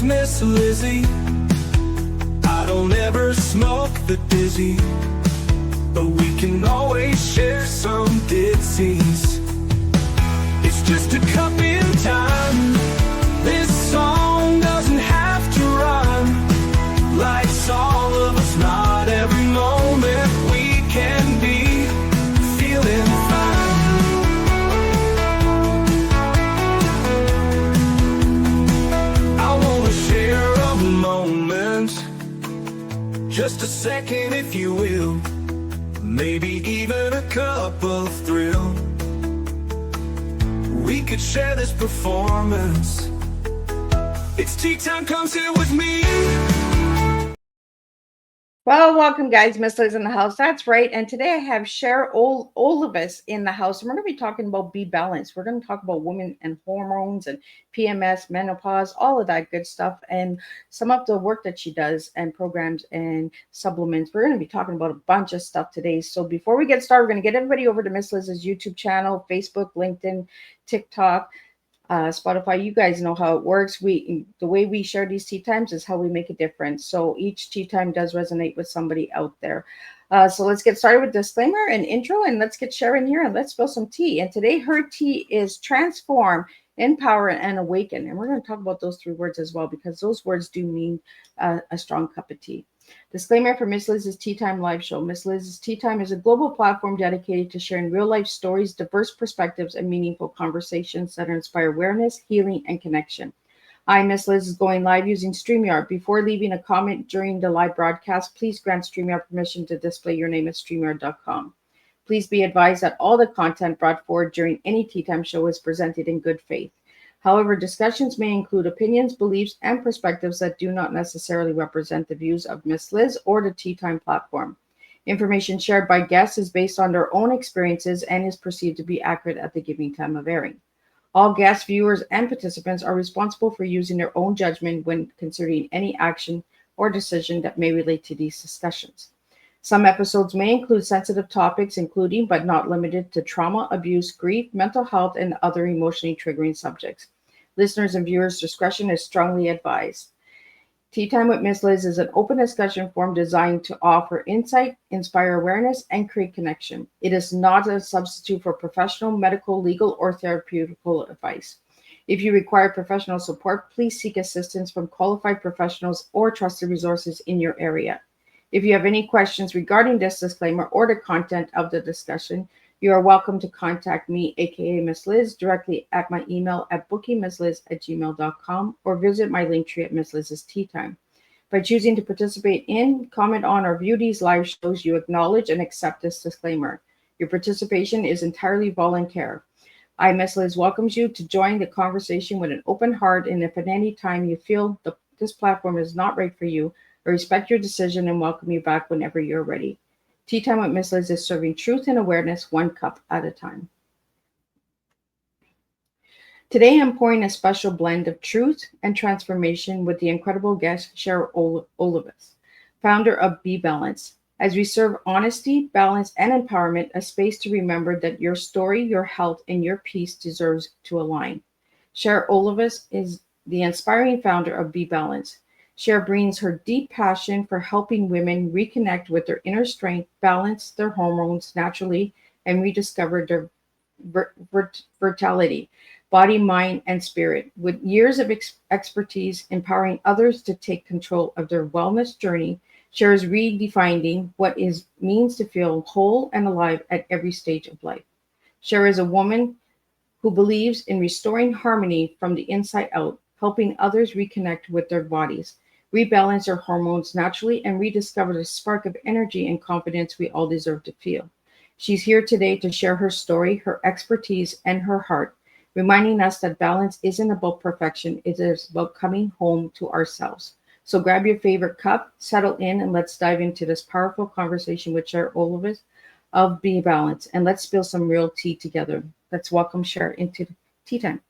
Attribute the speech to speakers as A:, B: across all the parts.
A: is Miss Lizzie. I don't ever smoke the dizzy, but we can always share some ditzies. It's just a cup in time. This song doesn't have to rhyme. Life's all of us, not every moment we can be feeling fine. I wanna share a moment, just a second if you will, maybe even a cup of thrill. We could share this performance. It's tea time, come sit with me.
B: Well, welcome, guys. Miss Liz in the house. That's right. And today I have Cher Olivas in the house. And we're going to be talking about Be Balanced. We're going to talk about women and hormones and PMS, menopause, all of that good stuff, and some of the work that she does and programs and supplements. We're going to be talking about a bunch of stuff today. So before we get started, we're going to get everybody over to Miss Liz's YouTube channel, Facebook, LinkedIn, TikTok, Spotify. You guys know how it works. The way we share these tea times is how we make a difference. So each tea time does resonate with somebody out there. So let's get started with disclaimer and intro, and let's get Cher in here and let's spill some tea. And today her tea is transform, empower, and awaken. And we're going to talk about those three words as well, because those words do mean a strong cup of tea. Disclaimer for Miss Liz's Tea Time live show. Miss Liz's Tea Time is a global platform dedicated to sharing real-life stories, diverse perspectives, and meaningful conversations that inspire awareness, healing, and connection. I, Miss Liz, is going live using StreamYard. Before leaving a comment during the live broadcast, please grant StreamYard permission to display your name at StreamYard.com. Please be advised that all the content brought forward during any Tea Time show is presented in good faith. However, discussions may include opinions, beliefs, and perspectives that do not necessarily represent the views of Miss Liz or the Tea Time platform. Information shared by guests is based on their own experiences and is perceived to be accurate at the given time of airing. All guests, viewers, and participants are responsible for using their own judgment when considering any action or decision that may relate to these discussions. Some episodes may include sensitive topics, including but not limited to trauma, abuse, grief, mental health, and other emotionally triggering subjects. Listeners' and viewers' discretion is strongly advised. Tea Time with Miss Liz is an open discussion forum designed to offer insight, inspire awareness, and create connection. It is not a substitute for professional, medical, legal, or therapeutical advice. If you require professional support, please seek assistance from qualified professionals or trusted resources in your area. If you have any questions regarding this disclaimer or the content of the discussion, you are welcome to contact me, aka Miss Liz, directly at my email at bookingmissliz@gmail.com or visit my link tree at Miss Liz's Tea Time. By choosing to participate in, comment on, or view these live shows, you acknowledge and accept this disclaimer. Your participation is entirely voluntary. I, Miss Liz, welcomes you to join the conversation with an open heart, and if at any time you feel this platform is not right for you, I respect your decision and welcome you back whenever you're ready. Tea Time with Miss Liz is serving truth and awareness one cup at a time. Today, I'm pouring a special blend of truth and transformation with the incredible guest, Cher Olivas, founder of Be Balanced. As we serve honesty, balance, and empowerment, a space to remember that your story, your health, and your peace deserves to align. Cher Olivas is the inspiring founder of Be Balanced. Cher brings her deep passion for helping women reconnect with their inner strength, balance their hormones naturally, and rediscover their vitality, body, mind, and spirit. With years of expertise empowering others to take control of their wellness journey, Cher is redefining what it means to feel whole and alive at every stage of life. Cher is a woman who believes in restoring harmony from the inside out, helping others reconnect with their bodies, rebalance their hormones naturally, and rediscover the spark of energy and confidence we all deserve to feel. She's here today to share her story, her expertise, and her heart, reminding us that balance isn't about perfection, it is about coming home to ourselves. So grab your favorite cup, settle in, and let's dive into this powerful conversation with Cher Olivas of Be Balanced, and let's spill some real tea together. Let's welcome Cher into Tea Time.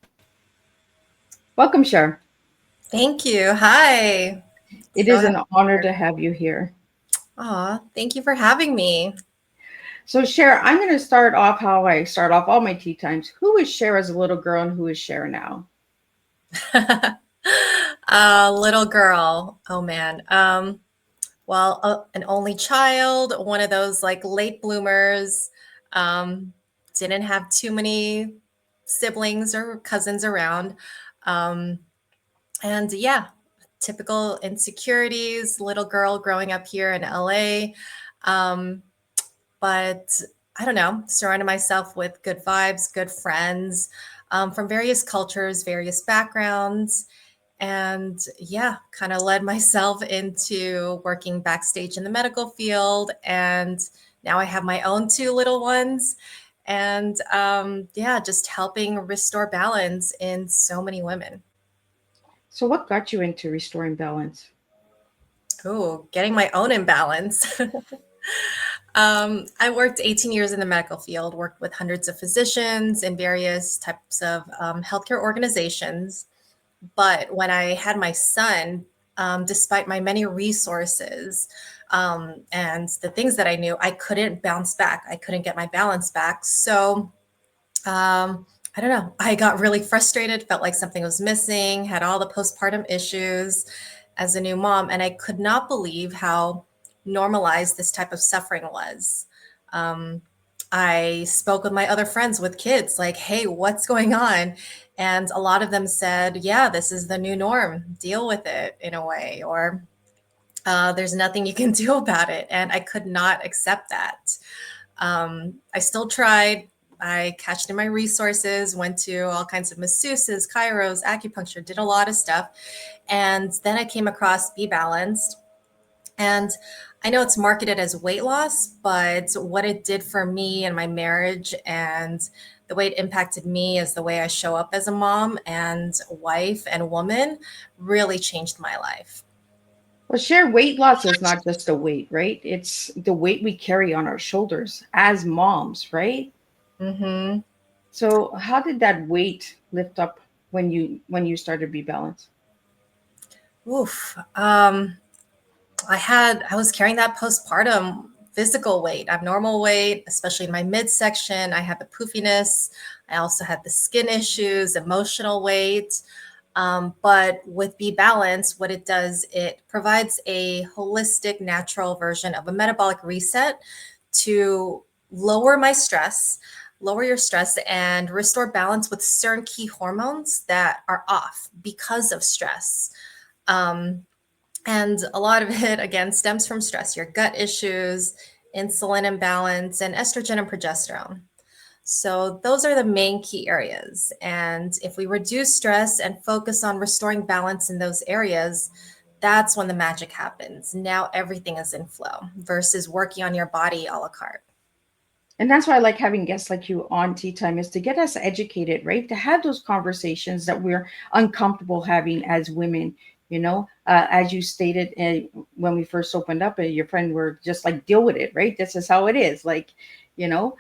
B: Welcome, Cher.
C: Thank you. Hi.
B: It is an honor to have you here.
C: Aw, thank you for having me.
B: So, Cher, I'm going to start off how I start off all my tea times. Who was Cher as a little girl and who is Cher now?
C: Little girl. Oh man. Well, an only child, one of those like late bloomers. Um, didn't have too many siblings or cousins around. Um, and yeah, typical insecurities, little girl growing up here in LA. Um, but I don't know, surrounded myself with good vibes, good friends from various cultures, various backgrounds. And yeah, kind of led myself into working backstage in the medical field. And now I have my own two little ones. And yeah, just helping restore balance in so many women.
B: So, what got you into restoring balance?
C: Oh, getting my own imbalance. I worked 18 years in the medical field, worked with hundreds of physicians in various types of healthcare organizations. But when I had my son, despite my many resources and the things that I knew, I couldn't bounce back. I couldn't get my balance back. So I don't know. I got really frustrated, felt like something was missing, had all the postpartum issues as a new mom, and I could not believe how normalized this type of suffering was. Um, I spoke with my other friends with kids, like, hey, what's going on? And a lot of them said, yeah, this is the new norm. Deal with it in a way, or there's nothing you can do about it. And I could not accept that. I still tried. I cashed in my resources, went to all kinds of masseuses, chiros, acupuncture, did a lot of stuff. And then I came across Be Balanced. And I know it's marketed as weight loss, but what it did for me and my marriage and the way it impacted me as the way I show up as a mom and wife and woman really changed my life.
B: Well, share weight loss is not just a weight, right? It's the weight we carry on our shoulders as moms, right?
C: Mm-hmm.
B: So, how did that weight lift up when you started Be Balanced?
C: Oof. I was carrying that postpartum physical weight, abnormal weight, especially in my midsection. I had the poofiness. I also had the skin issues, emotional weight. But with Be Balanced, what it does, it provides a holistic, natural version of a metabolic reset to lower my stress, lower your stress, and restore balance with certain key hormones that are off because of stress. Um, and a lot of it, again, stems from stress, your gut issues, insulin imbalance, and estrogen and progesterone. So, those are the main key areas. And if we reduce stress and focus on restoring balance in those areas, that's when the magic happens. Now everything is in flow versus working on your body a la carte.
B: And that's why I like having guests like you on Tea Time is to get us educated, right? To have those conversations that we're uncomfortable having as women. As you stated when we first opened up, your friend were just like, deal with it, right? This is how it is. Like, you know,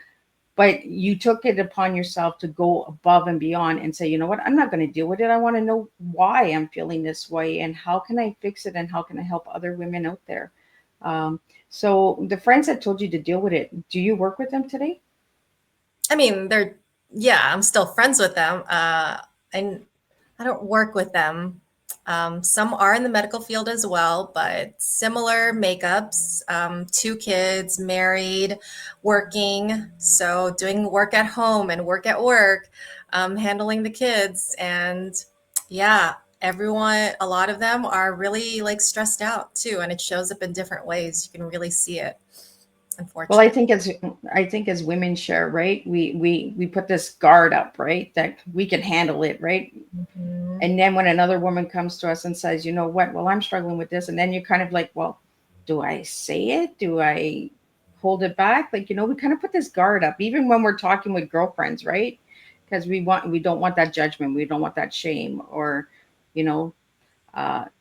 B: but you took it upon yourself to go above and beyond and say, you know what, I'm not going to deal with it. I want to know why I'm feeling this way and how can I fix it and how can I help other women out there. So the friends that told you to deal with it, do you work with them today?
C: I mean, yeah, I'm still friends with them. And I don't work with them. Some are in the medical field as well, but similar makeups, two kids, married, working. So doing work at home and work at work, handling the kids. And yeah, a lot of them are really like stressed out too. And it shows up in different ways. You can really see it,
B: Well, I
C: unfortunately.
B: think as women share, right? We put this guard up, right? That we can handle it, right?
C: Mhm.
B: And then when another woman comes to us and says, you know what, well, I'm struggling with this. And then you're kind of like, well, do I say it? Do I hold it back? Like, we kind of put this guard up, even when we're talking with girlfriends, right? Because we don't want that judgment. We don't want that shame or, you know,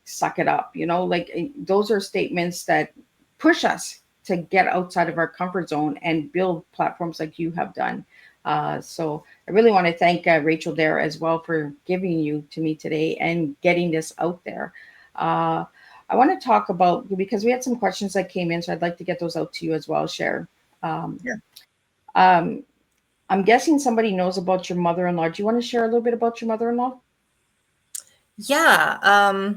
B: suck it up, like those are statements that push us to get outside of our comfort zone and build platforms like you have done. So I really want to thank Rachel there as well for giving you to me today and getting this out there. Uh, I want to talk about because we had some questions that came in, so I'd like to get those out to you as well, Cher. Um,
C: Yeah.
B: um, I'm guessing somebody knows about your mother-in-law. Do you want to share a little bit about your mother-in-law?
C: Yeah.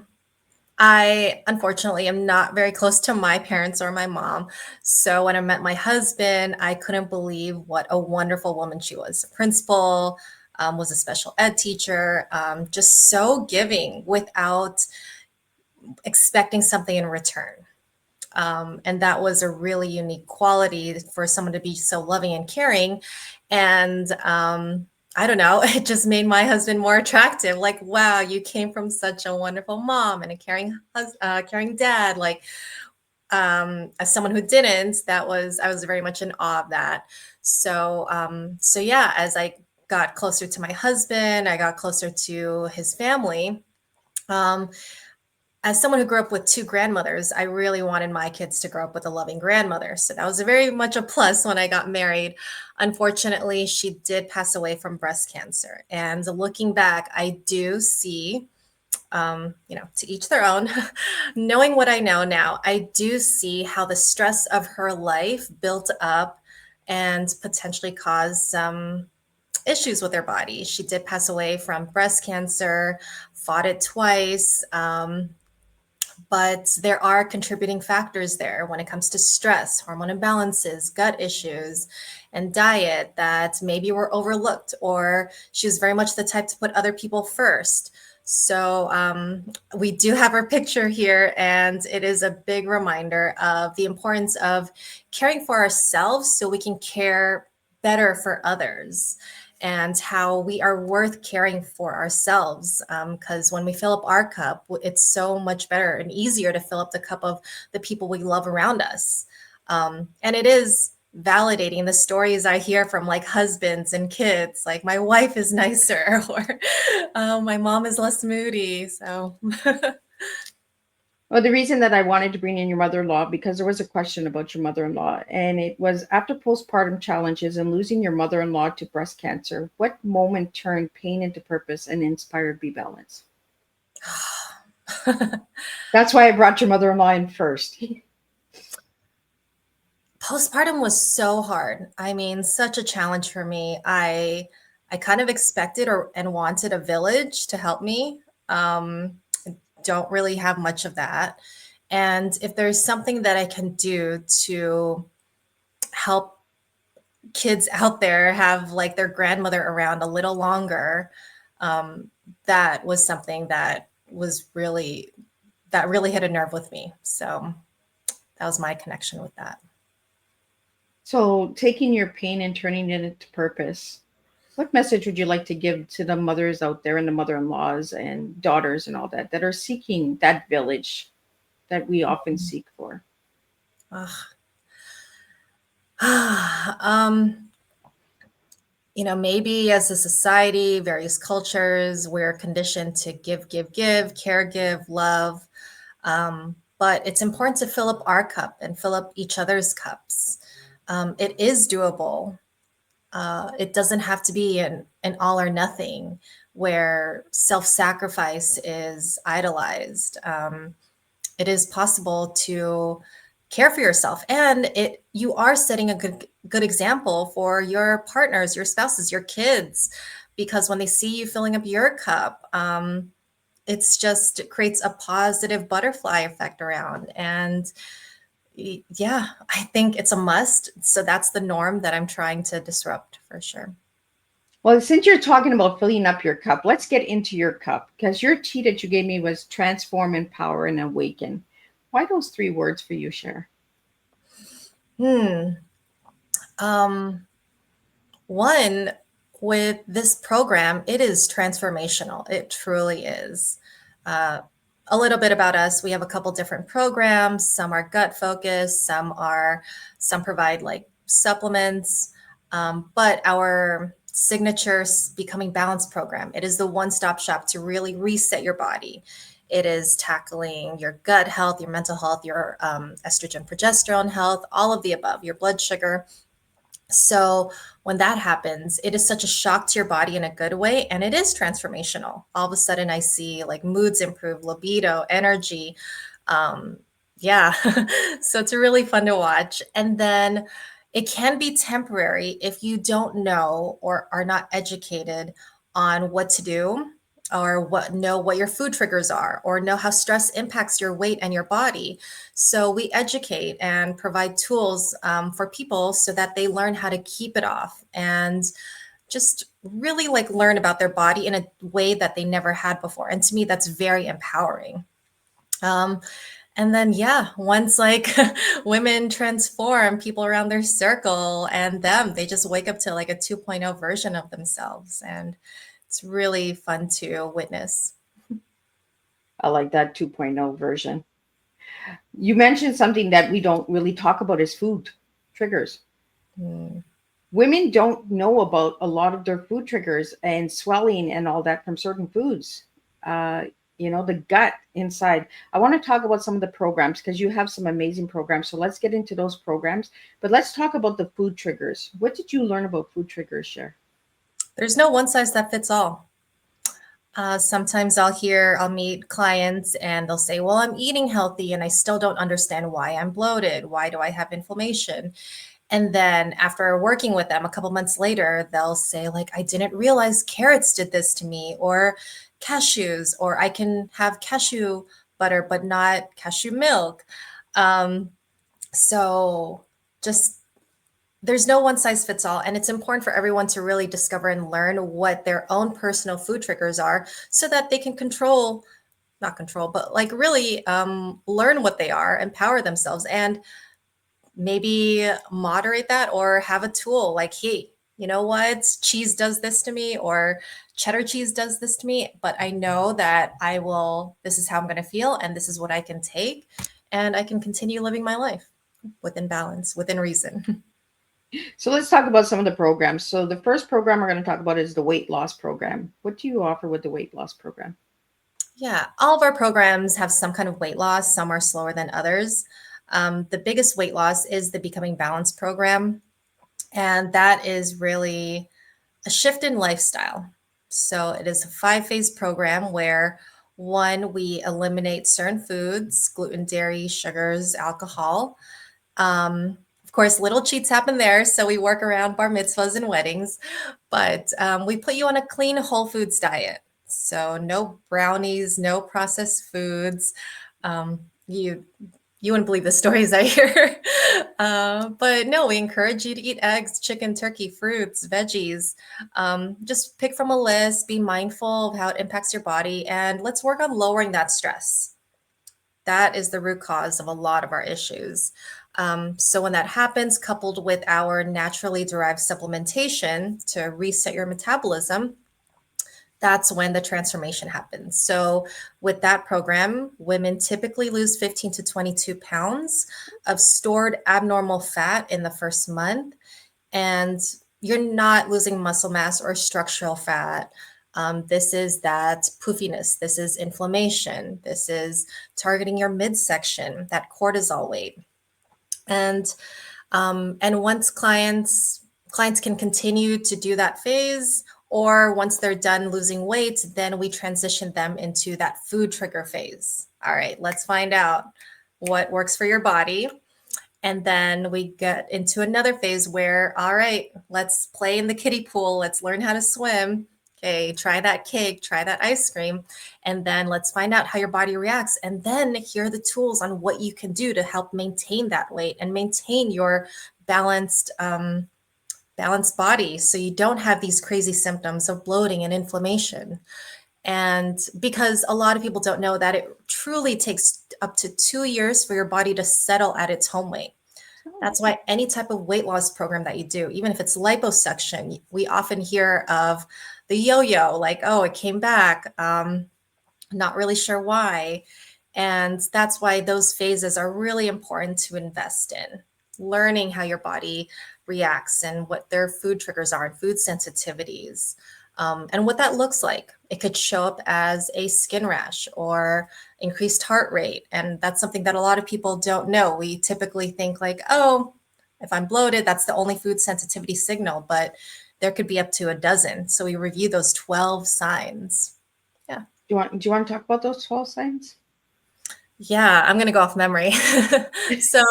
C: I unfortunately am not very close to my parents or my mom. So when I met my husband, I couldn't believe what a wonderful woman she was. A principal, was a special ed teacher, just so giving without expecting something in return. And that was a really unique quality for someone to be so loving and caring. And I don't know, it just made my husband more attractive. Like, wow, you came from such a wonderful mom and a caring dad. Like, as someone who didn't, I was very much in awe of that. So yeah, as I got closer to my husband, I got closer to his family. Um, as someone who grew up with two grandmothers, I really wanted my kids to grow up with a loving grandmother. So that was very much a plus when I got married. Unfortunately, she did pass away from breast cancer. And looking back, I do see, to each their own, knowing what I know now, I do see how the stress of her life built up and potentially caused some issues with her body. She did pass away from breast cancer, fought it twice. But there are contributing factors there when it comes to stress, hormone imbalances, gut issues, and diet that maybe were overlooked, or she was very much the type to put other people first. So we do have her picture here, and it is a big reminder of the importance of caring for ourselves so we can care better for others, and how we are worth caring for ourselves. Because when we fill up our cup, it's so much better and easier to fill up the cup of the people we love around us. And it is validating the stories I hear from like husbands and kids, like my wife is nicer, or my mom is less moody. So,
B: Well, the reason that I wanted to bring in your mother-in-law, because there was a question about your mother-in-law, and it was after postpartum challenges and losing your mother-in-law to breast cancer, what moment turned pain into purpose and inspired Be Balance? That's why I brought your mother-in-law in first.
C: postpartum was so hard. I mean, such a challenge for me. I kind of expected or and wanted a village to help me. Um, don't really have much of that. And if there's something that I can do to help kids out there have like their grandmother around a little longer, um, that was something that really hit a nerve with me. So that was my connection with that.
B: So, taking your pain and turning it into purpose, what message would you like to give to the mothers out there and the mother-in-laws and daughters and all that that are seeking that village that we often seek for?
C: Ugh. um, maybe as a society, various cultures, we're conditioned to give, care, give, love. But it's important to fill up our cup and fill up each other's cups. It is doable. It doesn't have to be an all or nothing where self sacrifice is idolized. It is possible to care for yourself, and it you are setting a good example for your partners, your spouses, your kids, because when they see you filling up your cup, it creates a positive butterfly effect around. And yeah, I think it's a must. So that's the norm that I'm trying to disrupt for sure.
B: Well, since you're talking about filling up your cup, let's get into your cup because your tea that you gave me was transform, empower, and awaken. Why those three words for you, Cher?
C: Hmm. Um, One, with this program, it is transformational. It truly is. Uh, a little bit about us. We have a couple different programs. Some are gut focused. Some provide like supplements. But our signature Becoming Balanced program, it is the one-stop shop to really reset your body. It is tackling your gut health, your mental health, your estrogen, progesterone health, all of the above, your blood sugar. So when that happens, it is such a shock to your body in a good way, and it is transformational. All of a sudden, I see like moods improve, libido, energy. Um, yeah, so it's really fun to watch. And then it can be temporary if you don't know or are not educated on what to do. or know what your food triggers are, or know how stress impacts your weight and your body. So we educate and provide tools for people so that they learn how to keep it off and just really like learn about their body in a way that they never had before. And to me, that's very empowering. Um, and then, yeah, once like women transform, people around their circle and them, they just wake up to like a 2.0 version of themselves. And it's really fun to witness.
B: I like that 2.0 version. You mentioned something that we don't really talk about is food triggers.
C: Mm.
B: Women don't know about a lot of their food triggers and swelling and all that from certain foods. Uh, the gut inside. I want to talk about some of the programs because you have some amazing programs. So let's get into those programs. But let's talk about the food triggers. What did you learn about food triggers, Cher?
C: There's no one size that fits all. Sometimes I'll meet clients and they'll say, well, I'm eating healthy and I still don't understand why I'm bloated. Why do I have inflammation? And then after working with them a couple months later, they'll say, like, I didn't realize carrots did this to me, or cashews, or I can have cashew butter, but not cashew milk. Um, so just there's no one size fits all. And it's important for everyone to really discover and learn what their own personal food triggers are so that they can not control, but like really learn what they are, empower themselves, and maybe moderate that or have a tool like, hey, you know what? Cheese does this to me, or cheddar cheese does this to me, but I know that this is how I'm going to feel, and this is what I can take, and I can continue living my life within balance, within reason.
B: So let's talk about some of the programs. So the first program we're going to talk about is the weight loss program. What do you offer with the weight loss program?
C: Yeah, all of our programs have some kind of weight loss. Some are slower than others. The biggest weight loss is the Becoming Balanced program. And that is really a shift in lifestyle. So it is a 5-phase program where one, we eliminate certain foods, gluten, dairy, sugars, alcohol. Of course, little cheats happen there. So we work around bar mitzvahs and weddings, but we put you on a clean whole foods diet. So no brownies, no processed foods. You wouldn't believe the stories I hear. But no, we encourage you to eat eggs, chicken, turkey, fruits, veggies. Just pick from a list, be mindful of how it impacts your body, and let's work on lowering that stress. That is the root cause of a lot of our issues. So when that happens, coupled with our naturally derived supplementation to reset your metabolism, that's when the transformation happens. So with that program, women typically lose 15 to 22 pounds of stored abnormal fat in the first month. And you're not losing muscle mass or structural fat. This is that poofiness. This is inflammation. This is targeting your midsection, that cortisol weight. And once clients can continue to do that phase, or once they're done losing weight, then we transition them into that food trigger phase. All right, let's find out what works for your body. And then we get into another phase where, all right, let's play in the kiddie pool. Let's learn how to swim. Okay, try that cake, try that ice cream. And then let's find out how your body reacts. And then here are the tools on what you can do to help maintain that weight and maintain your balanced body, so you don't have these crazy symptoms of bloating and inflammation. And because a lot of people don't know that it truly takes up to 2 years for your body to settle at its home weight. That's why any type of weight loss program that you do, even if it's liposuction, we often hear of the yo-yo, like, oh, it came back, not really sure why. And that's why those phases are really important to invest in, learning how your body reacts and what their food triggers are and food sensitivities, and what that looks like. It could show up as a skin rash or increased heart rate. And that's something that a lot of people don't know. We typically think like, oh, if I'm bloated, that's the only food sensitivity signal, but there could be up to a dozen. So we review those 12 signs. Yeah.
B: Do you want to talk about those 12 signs?
C: Yeah, I'm going to go off memory. So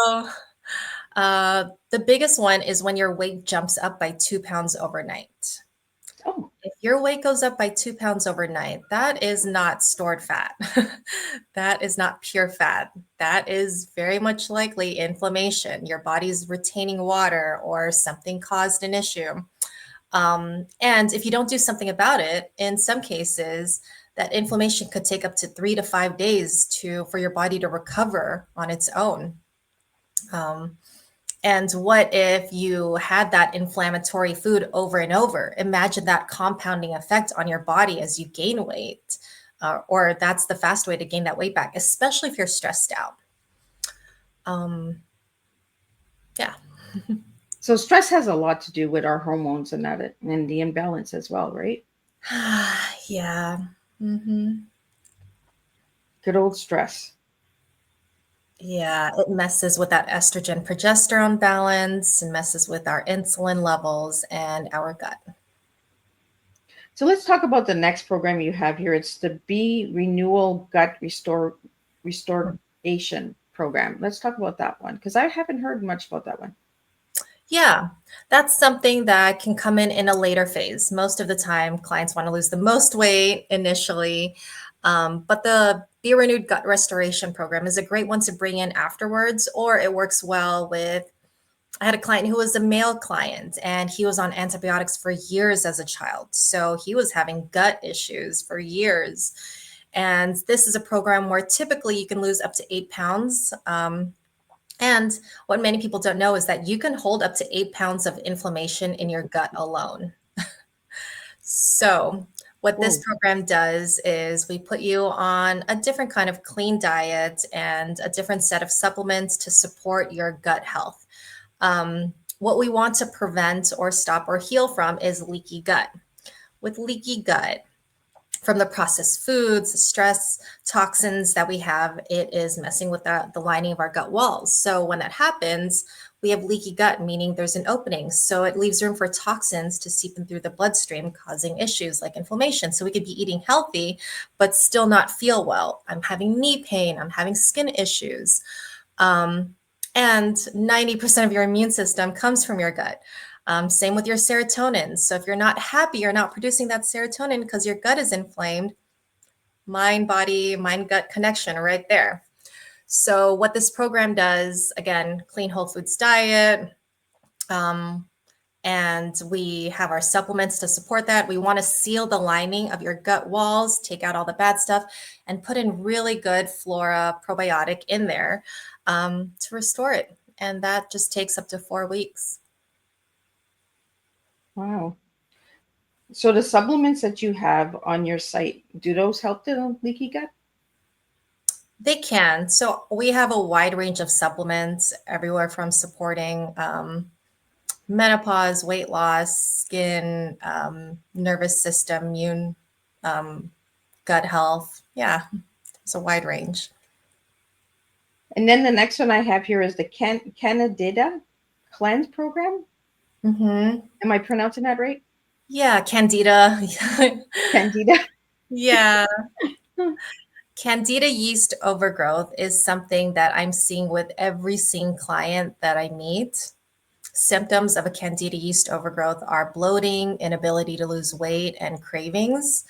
C: the biggest one is when your weight jumps up by 2 pounds overnight.
B: Oh,
C: if your weight goes up by 2 pounds overnight, that is not stored fat. That is not pure fat. That is very much likely inflammation. Your body's retaining water or something caused an issue. And if you don't do something about it, in some cases, that inflammation could take up to 3 to 5 days for your body to recover on its own. And what if you had that inflammatory food over and over? Imagine that compounding effect on your body as you gain weight, or that's the fast way to gain that weight back, especially if you're stressed out. Yeah.
B: So stress has a lot to do with our hormones and that and the imbalance as well, right?
C: Yeah. Mm-hmm.
B: Good old stress.
C: Yeah, it messes with that estrogen progesterone balance and messes with our insulin levels and our gut.
B: So let's talk about the next program you have here. It's the B Renewal Gut Restoration Program. Let's talk about that one because I haven't heard much about that one.
C: Yeah, that's something that can come in a later phase. Most of the time, clients want to lose the most weight initially, but the Be Renewed Gut Restoration Program is a great one to bring in afterwards, or it works well with. I had a client who was a male client and he was on antibiotics for years as a child. So he was having gut issues for years. And this is a program where typically you can lose up to 8 pounds. And what many people don't know is that you can hold up to 8 pounds of inflammation in your gut alone. So, what this
B: Whoa.
C: program does is we put you on a different kind of clean diet and a different set of supplements to support your gut health. What we want to prevent or stop or heal from is leaky gut. With leaky gut, from the processed foods, stress, toxins that we have, it is messing with the lining of our gut walls. So when that happens, we have leaky gut, meaning there's an opening. So it leaves room for toxins to seep in through the bloodstream, causing issues like inflammation. So we could be eating healthy, but still not feel well. I'm having knee pain. I'm having skin issues. And 90% of your immune system comes from your gut. Same with your serotonin. So if you're not happy, you're not producing that serotonin because your gut is inflamed. Mind, body, mind, gut connection right there. So what this program does, again, clean whole foods diet, and we have our supplements to support that. We want to seal the lining of your gut walls, take out all the bad stuff, and put in really good flora probiotic in there to restore it. And that just takes up to 4 weeks.
B: Wow. So the supplements that you have on your site, do those help the leaky gut?
C: They can. So we have a wide range of supplements, everywhere from supporting menopause, weight loss, skin, nervous system, immune, gut health. Yeah, it's a wide range.
B: And then the next one I have here is the Candida Cleanse Program.
C: Mm-hmm.
B: Am I pronouncing that right?
C: Yeah, Candida.
B: Candida.
C: Yeah. Candida yeast overgrowth is something that I'm seeing with every single client that I meet. Symptoms of a Candida yeast overgrowth are bloating, inability to lose weight, and cravings.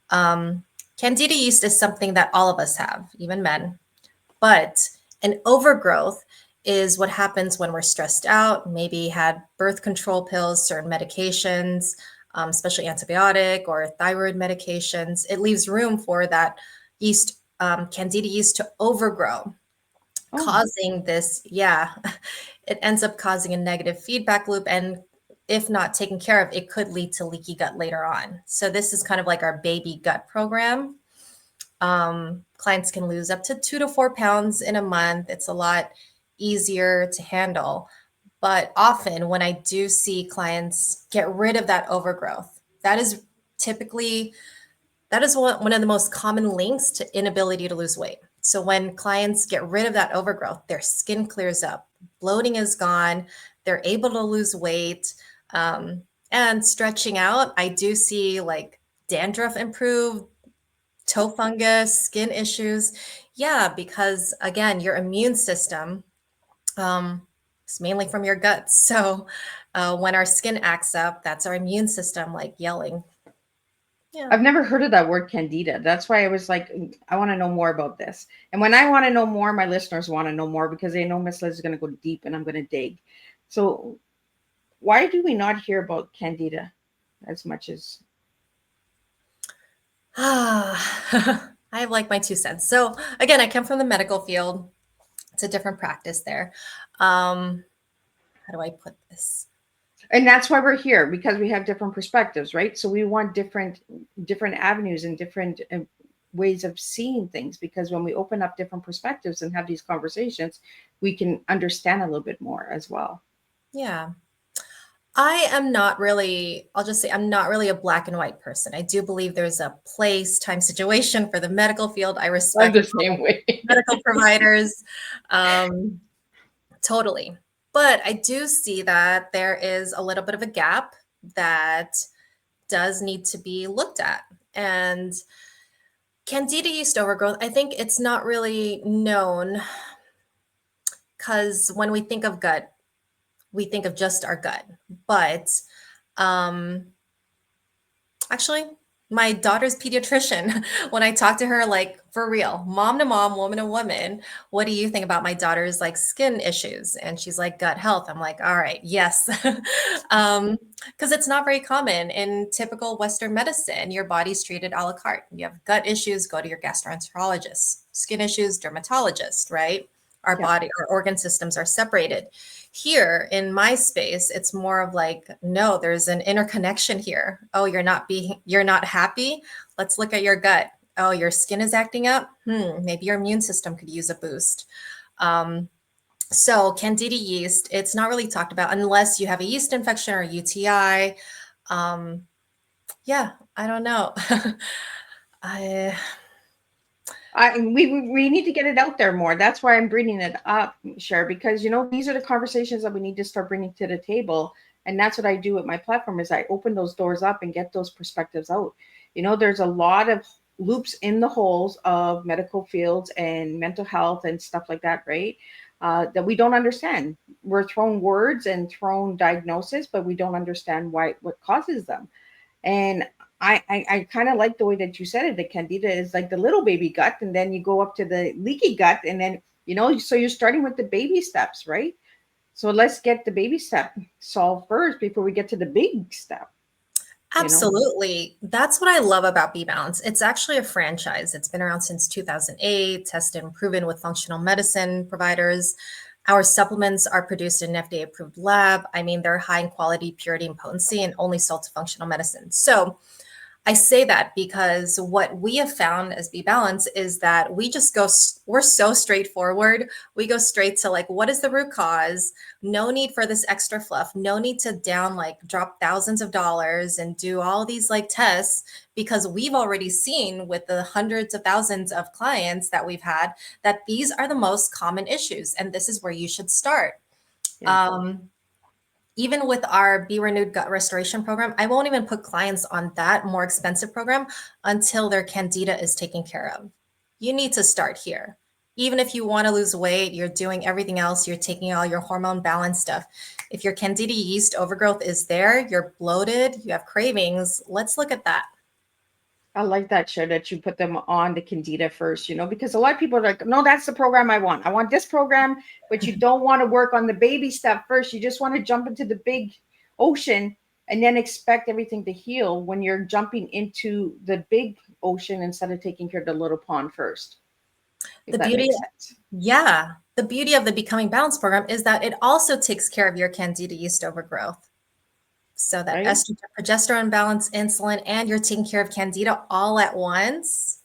C: Candida yeast is something that all of us have, even men. But an overgrowth is what happens when we're stressed out, maybe had birth control pills, certain medications, especially antibiotic or thyroid medications. It leaves room for that yeast, Candida yeast, to overgrow, causing this, it ends up causing a negative feedback loop. And if not taken care of, it could lead to leaky gut later on. So this is kind of like our baby gut program. Clients can lose up to 2 to 4 pounds in a month. It's a lot easier to handle. But often when I do see clients get rid of that overgrowth, that is one of the most common links to inability to lose weight. So when clients get rid of that overgrowth, their skin clears up, bloating is gone, they're able to lose weight, and stretching out. I do see like dandruff improve, toe fungus, skin issues. Yeah, because again, your immune system is mainly from your gut. So when our skin acts up, that's our immune system like yelling. Yeah.
B: I've never heard of that word candida. That's why I was like, I want to know more about this. And when I want to know more, my listeners want to know more because they know Miss Liz is going to go deep and I'm going to dig. So, why do we not hear about candida as much as?
C: I have like my 2 cents. So again, I come from the medical field. It's a different practice there. How do I put this?
B: And that's why we're here, because we have different perspectives, right? So we want different avenues and different ways of seeing things, because when we open up different perspectives and have these conversations, we can understand a little bit more as well.
C: Yeah. I am not really, I'll just say I'm not really a black and white person. I do believe there's a place, time, situation for the medical field. I
B: I'm
C: respect
B: the same way.
C: medical providers. Um, totally. But I do see that there is a little bit of a gap that does need to be looked at. And candida yeast overgrowth, I think it's not really known because when we think of gut, we think of just our gut. But um, actually, my daughter's pediatrician, when I talk to her, like for real, mom to mom, woman to woman, what do you think about my daughter's like skin issues? And she's like, gut health. I'm like, all right, yes. Because it's not very common in typical Western medicine. Your body's treated a la carte. You have gut issues, go to your gastroenterologist. Skin issues, dermatologist, right? Our
B: Yeah.
C: body, our organ systems are separated. Here in my space, it's more of like, no, there's an interconnection here. Oh, you're not happy. Let's look at your gut. Oh, your skin is acting up. Maybe your immune system could use a boost. Um, so candida yeast, it's not really talked about unless you have a yeast infection or UTI. Um, yeah, I don't know. I
B: We need to get it out there more. That's why I'm bringing it up, Cher, because these are the conversations that we need to start bringing to the table, and that's what I do with my platform. Is I open those doors up and get those perspectives out. There's a lot of loops in the holes of medical fields and mental health and stuff like that, right? That we don't understand. We're thrown words and thrown diagnosis, but we don't understand what causes them. And I kind of like the way that you said it. The candida is like the little baby gut, and then you go up to the leaky gut, and then so you're starting with the baby steps, right? So let's get the baby step solved first before we get to the big step. You know,
C: Absolutely. That's what I love about B Balance. It's actually a franchise. It's been around since 2008, tested and proven with functional medicine providers. Our supplements are produced in an FDA approved lab. I mean, they're high in quality, purity, and potency, and only sold to functional medicine. So I say that because what we have found as Be Balance is that we're so straightforward. We go straight to like, what is the root cause? No need for this extra fluff. No need to drop thousands of dollars and do all these like tests because we've already seen with the hundreds of thousands of clients that we've had that these are the most common issues. And this is where you should start.
B: yeah.
C: Um, Even with our Be Renewed Gut Restoration program, I won't even put clients on that more expensive program until their candida is taken care of. You need to start here. Even if you want to lose weight, you're doing everything else, you're taking all your hormone balance stuff. If your candida yeast overgrowth is there, you're bloated, you have cravings, let's look at that.
B: I like that, show that you put them on the candida first, because a lot of people are like, no, that's the program I want. I want this program, but you don't want to work on the baby stuff first. You just want to jump into the big ocean and then expect everything to heal when you're jumping into the big ocean instead of taking care of the little pond first. If
C: The
B: that
C: beauty,
B: makes sense.
C: yeah, the beauty of the Becoming Balanced program is that it also takes care of your candida yeast overgrowth. So that
B: Right?
C: estrogen, progesterone balance, insulin, and you're taking care of candida all at once.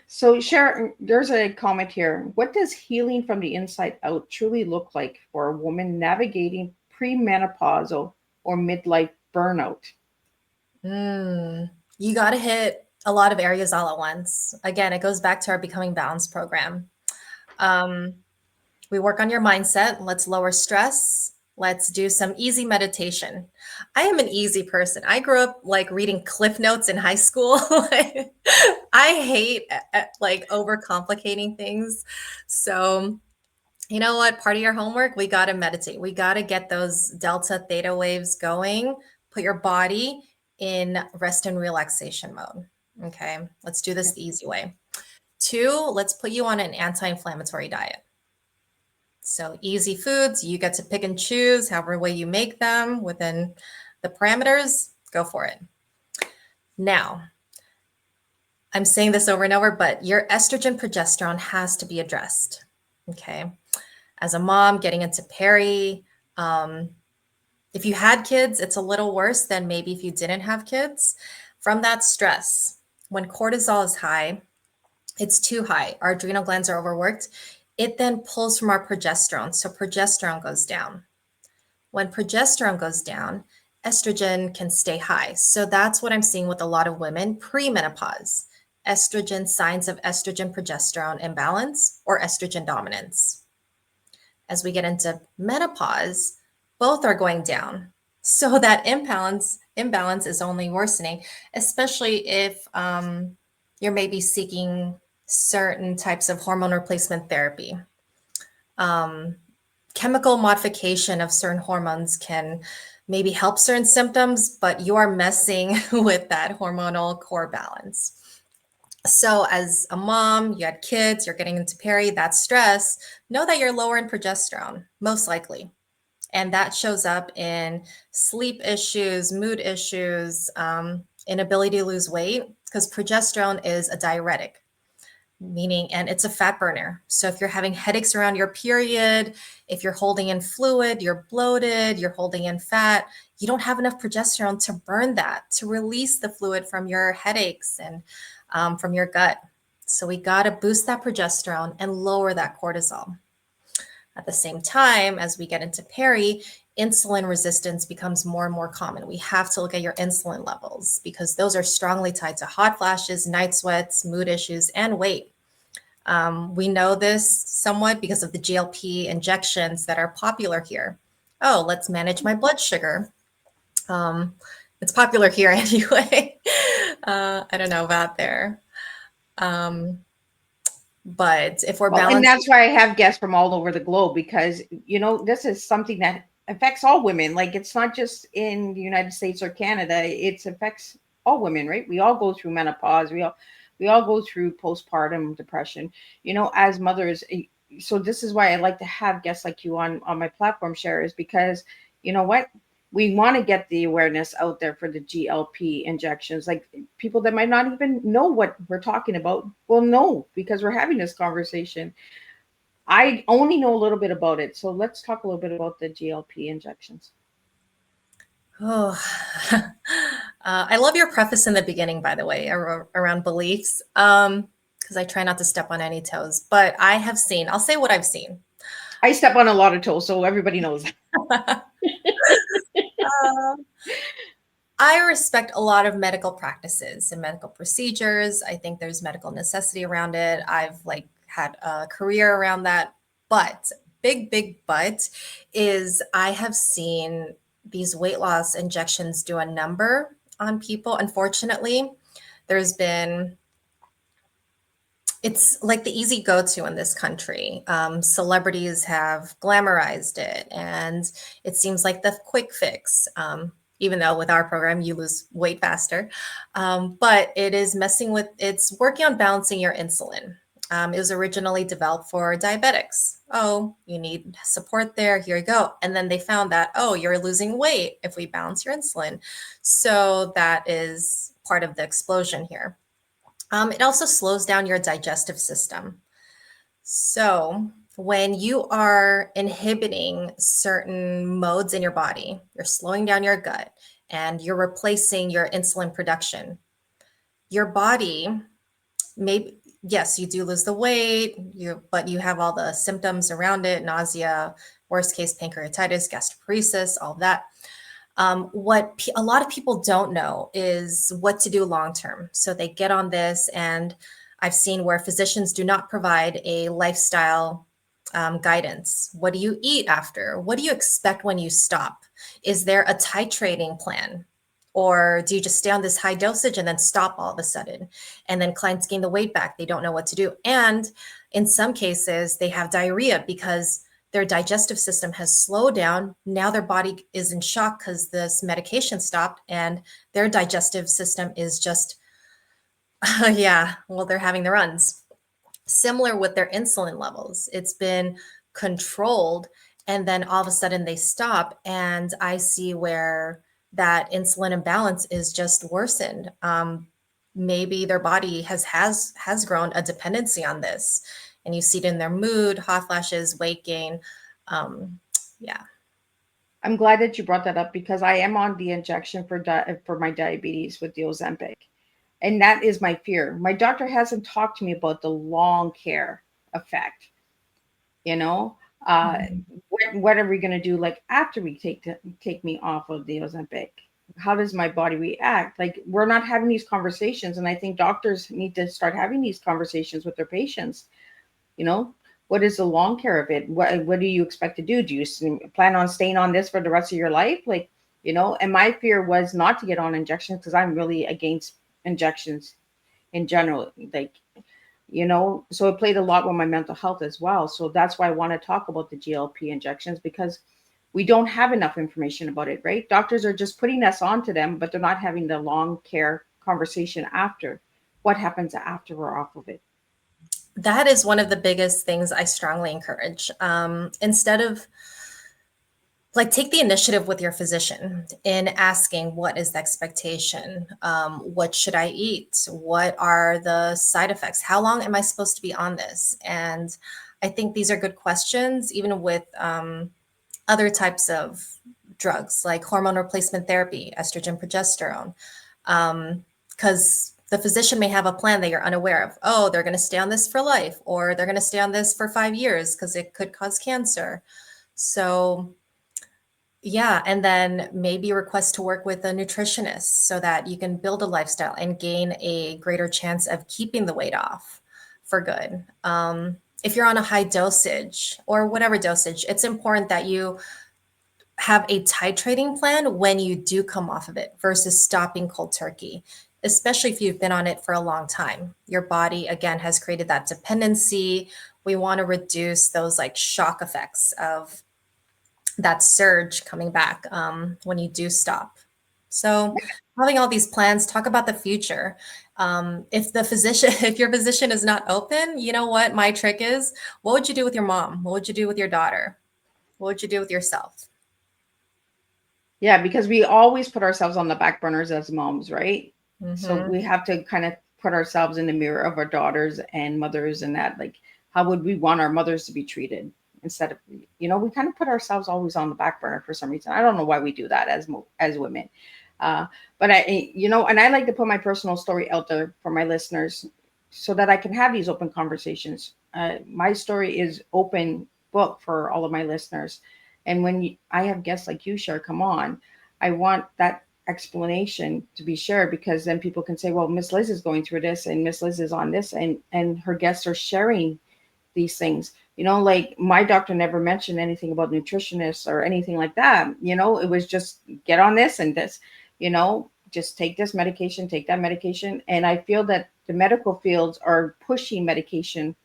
B: So, Sharon, there's a comment here. What does healing from the inside out truly look like for a woman navigating premenopausal or midlife burnout?
C: You got to hit a lot of areas all at once. Again, it goes back to our Becoming Balanced program. Um, we work on your mindset. Let's lower stress. Let's do some easy meditation. I am an easy person. I grew up like reading Cliff Notes in high school. I hate like overcomplicating things. So, you know what? Part of your homework, we got to meditate. We got to get those delta theta waves going, put your body in rest and relaxation mode. Okay, let's do this the easy way. 2, let's put you on an anti-inflammatory diet. So easy foods, you get to pick and choose however way you make them within the parameters, go for it. Now, I'm saying this over and over, but your estrogen progesterone has to be addressed. Okay. As a mom getting into peri, if you had kids, it's a little worse than maybe if you didn't have kids. From that stress, when cortisol is high, it's too high. Our adrenal glands are overworked. It then pulls from our progesterone. So progesterone goes down. When progesterone goes down, estrogen can stay high. So that's what I'm seeing with a lot of women pre-menopause. Estrogen, signs of estrogen progesterone imbalance or estrogen dominance. As we get into menopause, both are going down. So that imbalance is only worsening, especially if you're maybe seeking certain types of hormone replacement therapy. Chemical modification of certain hormones can maybe help certain symptoms, but you are messing with that hormonal core balance. So as a mom, you had kids, you're getting into peri, that stress, know that you're lower in progesterone, most likely. And that shows up in sleep issues, mood issues, inability to lose weight, because progesterone is a diuretic, meaning, and it's a fat burner. So if you're having headaches around your period, if you're holding in fluid, you're bloated, you're holding in fat, you don't have enough progesterone to burn that, to release the fluid from your headaches and from your gut. So we got to boost that progesterone and lower that cortisol. At the same time, as we get into peri, insulin resistance becomes more and more common. We have to look at your insulin levels because those are strongly tied to hot flashes, night sweats, mood issues, and weight. We know this somewhat because of the GLP injections that are popular here. Oh, let's manage my blood sugar. It's popular here anyway. I don't know about there. But if we're balancing,
B: and that's why I have guests from all over the globe, because this is something that affects all women. Like, it's not just in the United States or Canada, it affects all women, right? We all go through menopause, we all go through postpartum depression, as mothers. So this is why I like to have guests like you on my platform, sharers, because you know what, we want to get the awareness out there for the GLP injections. Like, people that might not even know what we're talking about will know because we're having this conversation. I only know a little bit about it. So let's talk a little bit about the GLP injections.
C: Oh, I love your preface in the beginning, by the way, around beliefs, because I try not to step on any toes. But I'll say what I've seen.
B: I step on a lot of toes, so everybody knows.
C: I respect a lot of medical practices and medical procedures. I think there's medical necessity around it. I've had a career around that, but big but is I have seen these weight loss injections do a number on people. Unfortunately, it's like the easy go-to in this country. Celebrities have glamorized it, and it seems like the quick fix. Even though with our program, you lose weight faster. But it's working on balancing your insulin. It was originally developed for diabetics. Oh, you need support there, here you go. And then they found that, oh, you're losing weight if we balance your insulin. So that is part of the explosion here. It also slows down your digestive system. So when you are inhibiting certain modes in your body, you're slowing down your gut and you're replacing your insulin production. Your body, maybe, yes, you do lose the weight, but you have all the symptoms around it, nausea, worst case pancreatitis, gastroparesis, all of that. What a lot of people don't know is what to do long-term. So they get on this, and I've seen where physicians do not provide a lifestyle guidance. What do you eat after? What do you expect when you stop? Is there a titrating plan? Or do you just stay on this high dosage and then stop all of a sudden? And then clients gain the weight back. They don't know what to do. And in some cases, they have diarrhea because their digestive system has slowed down. Now their body is in shock because this medication stopped, and their digestive system is just, yeah, well, they're having the runs. Similar with their insulin levels. It's been controlled, and then all of a sudden they stop, and I see where that insulin imbalance is just worsened. Maybe their body has grown a dependency on this, and you see it in their mood, hot flashes, weight gain. Yeah.
B: I'm glad that you brought that up because I am on the injection for my diabetes with the Ozempic. And that is my fear. My doctor hasn't talked to me about the long care effect. You know, uh,
C: Mhm.
B: what are we going to do like after we take me off of the Ozempic? How does my body react? Like we're not having these conversations, and I think doctors need to start having these conversations with their patients. You know, what is the long care of it? What do you expect to do? Do you plan on staying on this for the rest of your life? Like, you know, and my fear was not to get on injections because I'm really against injections in general. Like, you know, so it played a lot with my mental health as well. So that's why I want to talk about the GLP injections because we don't have enough information about it, right? Doctors are just putting us onto them, but they're not having the long care conversation after. What happens after we're off of it?
C: That is one of the biggest things I strongly encourage. Instead of like, take the initiative with your physician in asking what is the expectation, what should I eat, what are the side effects, how long am I supposed to be on this? And I think these are good questions, even with other types of drugs like hormone replacement therapy, estrogen, progesterone, because the physician may have a plan that you're unaware of. Oh, they're going to stay on this for life, or they're going to stay on this for 5 years because it could cause cancer. So yeah, and then maybe request to work with a nutritionist so that you can build a lifestyle and gain a greater chance of keeping the weight off for good. If you're on a high dosage or whatever dosage, it's important that you have a titrating plan when you do come off of it versus stopping cold turkey, especially if you've been on it for a long time. Your body, again, has created that dependency. We want to reduce those like shock effects of that surge coming back when you do stop. So having all these plans, talk about the future. If the physician, if your physician is not open, you know what my trick is? What would you do with your mom? What would you do with your daughter? What would you do with yourself?
B: Yeah, because we always put ourselves on the back burners as moms, right? So
C: Hmm.
B: we have to kind of put ourselves in the mirror of our daughters and mothers and that, like, how would we want our mothers to be treated instead of, you know, we kind of put ourselves always on the back burner for some reason. I don't know why we do that as women. Uh, but you know, and I like to put my personal story out there for my listeners so that I can have these open conversations. My story is open book for all of my listeners. And when I have guests like you, Cher, come on, I want that explanation to be shared because then people can say, well, Miss Liz is going through this and Miss Liz is on this and her guests are sharing these things. You know, like my doctor never mentioned anything about nutritionists or anything like that. You know, it was just get on this and this, you know, just take this medication, take that medication. And I feel that the medical fields are pushing medication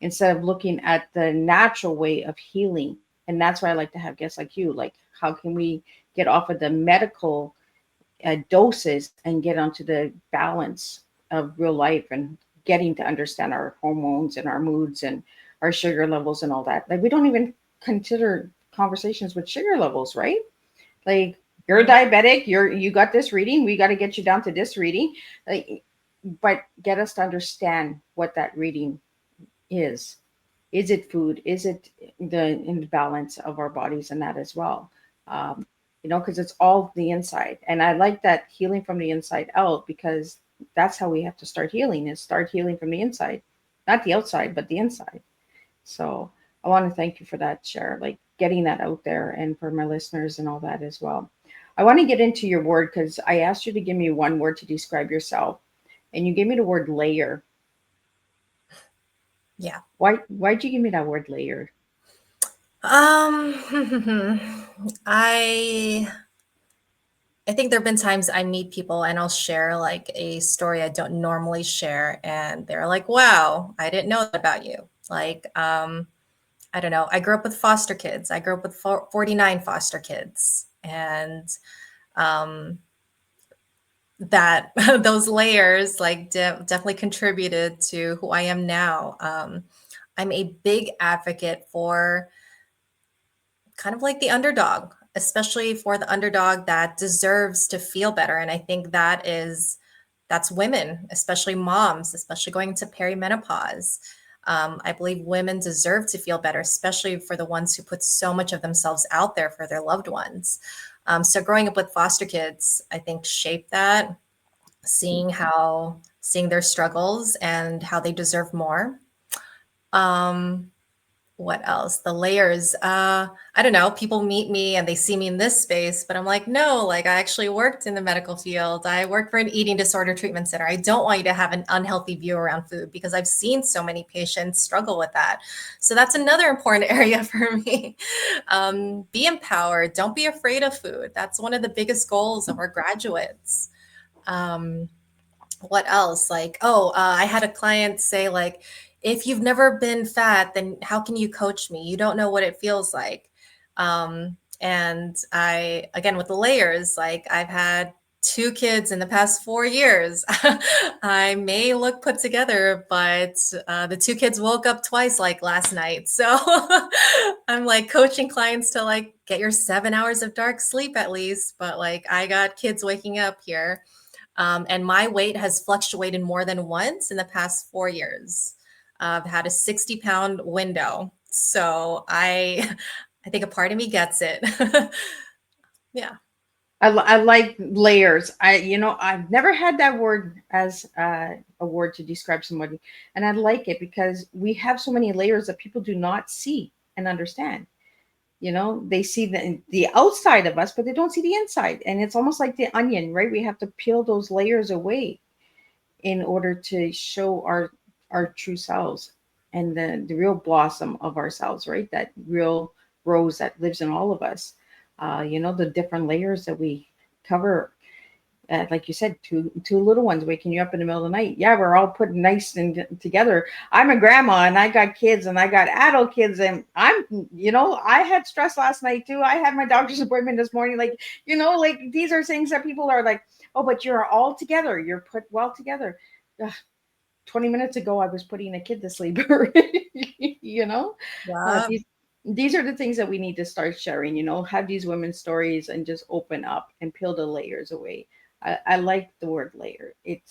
B: instead of looking at the natural way of healing. And that's why I like to have guests like you. Like, how can we get off of the medical doses and get onto the balance of real life and getting to understand our hormones and our moods and our sugar levels and all that? Like, we don't even consider conversations with sugar levels, right? Like, you're diabetic, you got this reading, we got to get you down to this reading. Like, but get us to understand what that reading is. Is it food? Is it the imbalance of our bodies and that as well? Um, you know, because it's all the inside. And I like that healing from the inside out because that's how we have to start healing is start healing from the inside, not the outside, but the inside. So I want to thank you for that, Cher, like getting that out there and for my listeners and all that as well. I want to get into your word because I asked you to give me one word to describe yourself, and you gave me the word layer.
C: Yeah.
B: Why'd you give me that word layer?
C: I I think there have been times I meet people and I'll share like a story I don't normally share, and they're like, "Wow, I didn't know that about you." Like, I don't know. I grew up with foster kids. I grew up with 49 foster kids. And um, that those layers like definitely contributed to who I am now. I'm a big advocate for kind of like the underdog, especially for the underdog that deserves to feel better. And I think that's women, especially moms, especially going into perimenopause. I believe women deserve to feel better, especially for the ones who put so much of themselves out there for their loved ones. So growing up with foster kids, I think shaped that, seeing their struggles and how they deserve more. Um, what else? The layers. I don't know. People meet me and they see me in this space, but I'm like, no, like I actually worked in the medical field. I work for an eating disorder treatment center. I don't want you to have an unhealthy view around food because I've seen so many patients struggle with that. So that's another important area for me. Be empowered. Don't be afraid of food. That's one of the biggest goals of our graduates. Um, what else? Like, I had a client say, like, if you've never been fat, then how can you coach me? You don't know what it feels like. And I, again, with the layers, like, I've had 2 kids in the past 4 years. I may look put together, but the 2 kids woke up twice, like last night. So I'm like coaching clients to like get your 7 hours of dark sleep at least. But like, I got kids waking up here. And my weight has fluctuated more than once in the past 4 years. I've had a 60-pound window. So I think a part of me gets it. Yeah.
B: I like layers. I've never had that word as a word to describe somebody, and I like it because we have so many layers that people do not see and understand. They see the outside of us, but they don't see the inside, and it's almost like the onion, right? We have to peel those layers away in order to show our true selves and the real blossom of ourselves, right? That real rose that lives in all of us. The different layers that we cover. Like you said, two little ones waking you up in the middle of the night. Yeah, we're all put nice and together. I'm a grandma and I got kids and I got adult kids, and I had stress last night too. I had my doctor's appointment this morning. Like these are things that people are like, oh, but you're all together. You're put well together. Ugh, 20 minutes ago, I was putting a kid to sleep. you know, uh,
C: Yeah.
B: these these are the things that we need to start sharing. Have these women's stories and just open up and peel the layers away. I like the word layer. It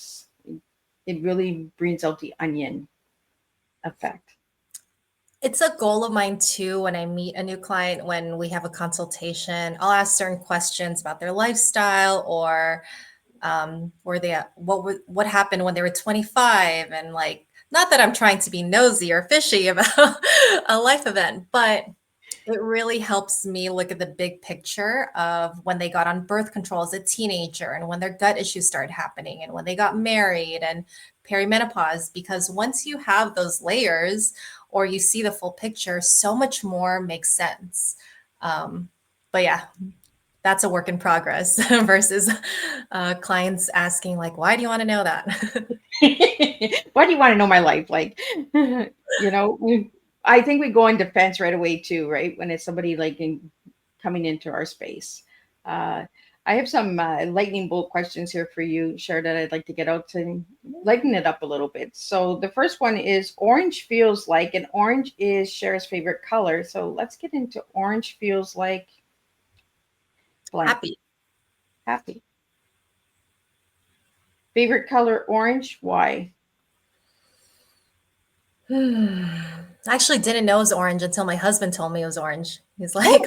B: really brings out the onion effect.
C: It's a goal of mine too. When I meet a new client, when we have a consultation, I'll ask certain questions about their lifestyle or where they what happened when they were 25, and like, not that I'm trying to be nosy or fishy about a life event, but it really helps me look at the big picture of when they got on birth control as a teenager and when their gut issues started happening and when they got married and perimenopause. Because once you have those layers or you see the full picture, so much more makes sense. Um, but yeah, that's a work in progress versus clients asking like, why do you want to know that?
B: Why do you want to know my life? Like, you know, I think we go on defense right away too, right? When it's somebody like coming into our space. Uh, I have some lightning bolt questions here for you, Cher, that I'd like to get out to lighten it up a little bit. So the first one is orange feels like, and orange is Cher's favorite color. So let's get into orange feels like blank.
C: Happy.
B: Happy. Favorite color orange. Why?
C: I actually didn't know it was orange until my husband told me it was orange. He's like,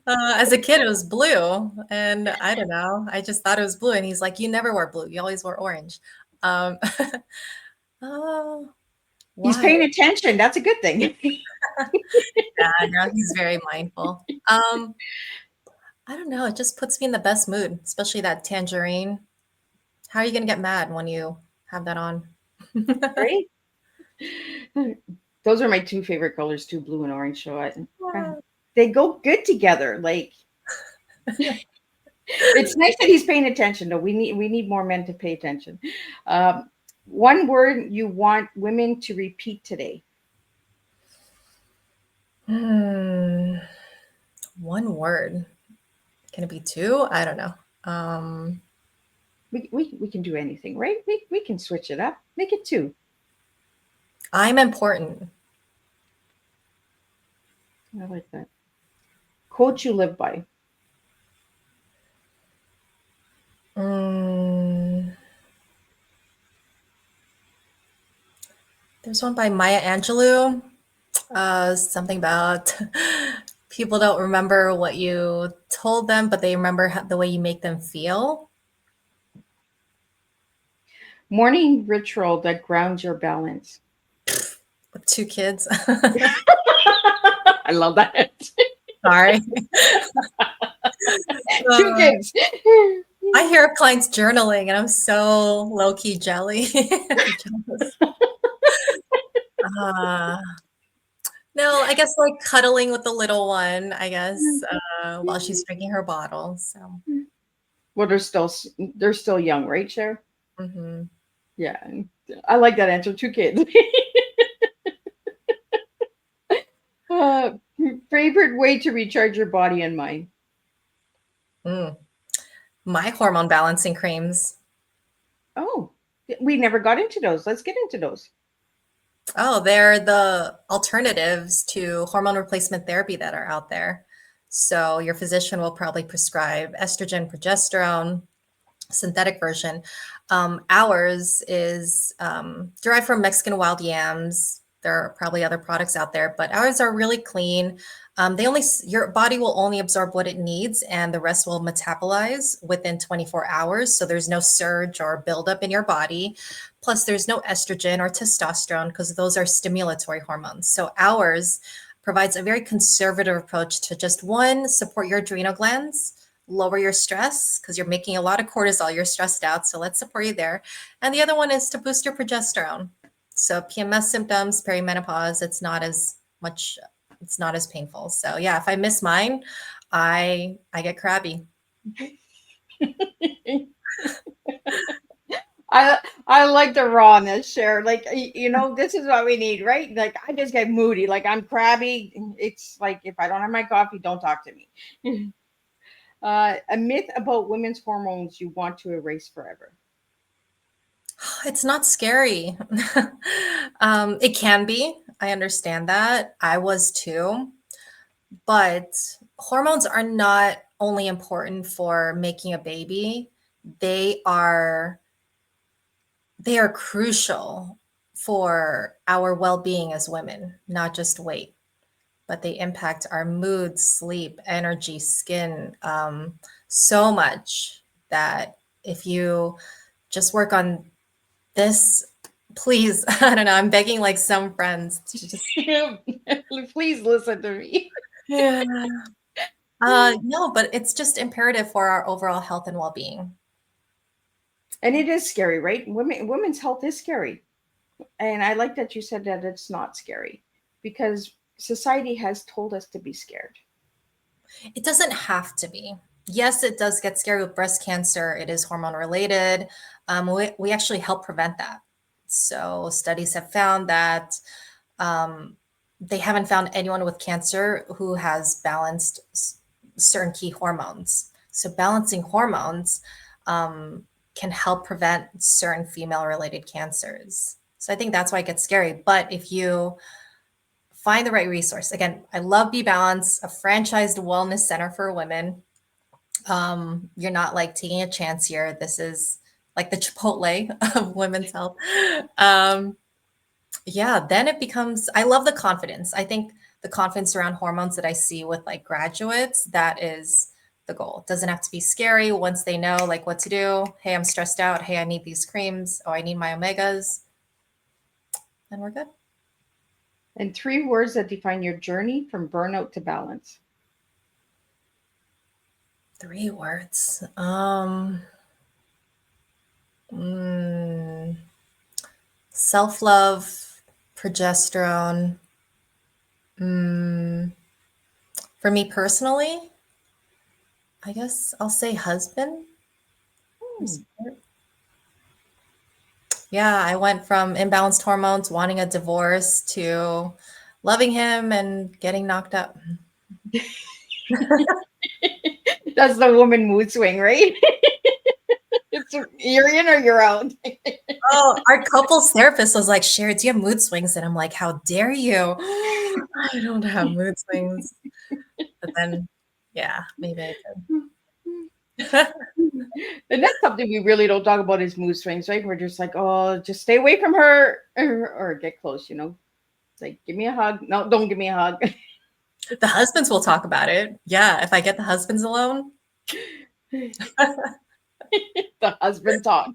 B: Oh,
C: as a kid, it was blue. And I don't know. I just thought it was blue. And he's like, you never wore blue. You always wore orange. Um, oh,
B: he's
C: why?
B: paying attention. That's a good thing.
C: Yeah, no, he's very mindful. I don't know. It just puts me in the best mood, especially that tangerine. How are you going to get mad when you have that on?
B: Right? Those are my two favorite colors, too, blue and orange. So they go good together. Like it's nice that he's paying attention, though. We need more men to pay attention. One word you want women to repeat today.
C: Hmm, one word. Can it be two? I don't know. Um,
B: We can do anything, right? We can switch it up. Make it two.
C: I'm important.
B: I like that. Quote you live by.
C: Mm, there's one by Maya Angelou. Something about people don't remember what you told them, but they remember the way you make them feel.
B: Morning ritual that grounds your balance.
C: With two kids.
B: I love that.
C: Sorry.
B: Two
C: Uh,
B: kids.
C: I hear of clients journaling, and I'm so low key jelly. Jealous. Uh, no, I guess like cuddling with the little one, I guess, while she's drinking her bottle. So,
B: Well, they're still young, right, Cher?
C: mhm.
B: Yeah, I like that answer. Two kids. uh, favorite way to recharge your body and mind.
C: Mm. My hormone balancing creams.
B: Oh, we never got into those. Let's get into those.
C: Oh, they're the alternatives to hormone replacement therapy that are out there. So your physician will probably prescribe estrogen, progesterone, synthetic version. Ours is derived from Mexican wild yams. There are probably other products out there, but ours are really clean. Your body will only absorb what it needs, and the rest will metabolize within 24 hours. So there's no surge or buildup in your body. Plus, there's no estrogen or testosterone because those are stimulatory hormones. So ours provides a very conservative approach to just one, support your adrenal glands, lower your stress because you're making a lot of cortisol, you're stressed out. So let's support you there. And the other one is to boost your progesterone. So PMS symptoms, perimenopause, it's not as painful. So yeah, if I miss mine, I get crabby.
B: I like the rawness, Cher. Like this is what we need, right? Like I just get moody. Like I'm crabby. It's like if I don't have my coffee, don't talk to me. A myth about women's hormones you want to erase forever.
C: It's not scary. It can be. I understand that. I was too. But hormones are not only important for making a baby, they are they are crucial for our well-being as women, not just weight, but they impact our mood, sleep, energy, skin, so much that if you just work on this, please, I don't know, I'm begging like some friends to just,
B: Please listen to me.
C: yeah. No, but it's just imperative for our overall health and well-being.
B: And it is scary, right? Women's health is scary. And I like that you said that it's not scary because society has told us to be scared.
C: It doesn't have to be. Yes, it does get scary with breast cancer. It is hormone related. We actually help prevent that. So studies have found that um, they haven't found anyone with cancer who has balanced certain key hormones. So balancing hormones can help prevent certain female related cancers. So I think that's why it gets scary. But if you find the right resource. Again, I love Be Balance, a franchised wellness center for women. You're not like taking a chance here. This is like the Chipotle of women's health. Um, yeah, then it becomes, I love the confidence. I think the confidence around hormones that I see with like graduates, that is the goal. It doesn't have to be scary once they know like what to do. Hey, I'm stressed out. Hey, I need these creams. Oh, I need my omegas. And we're good.
B: And three words that define your journey from burnout to balance.
C: Three words. Mm, self-love, progesterone. Mm, for me personally, I guess I'll say husband.
B: Hmm.
C: Yeah, I went from imbalanced hormones, wanting a divorce to loving him and getting knocked up.
B: That's the woman mood swing, right? It's you're in or you're out.
C: Oh, our couples therapist was like, Sherry, do you have mood swings? And I'm like, how dare you? I don't have mood swings. But then, yeah, maybe I could.
B: And that's something we really don't talk about is mood swings, right? We're just like, oh, just stay away from her or get close, you know. It's like, give me a hug. No, don't give me a hug.
C: The husbands will talk about it. Yeah, if I get the husbands alone.
B: The husband talk.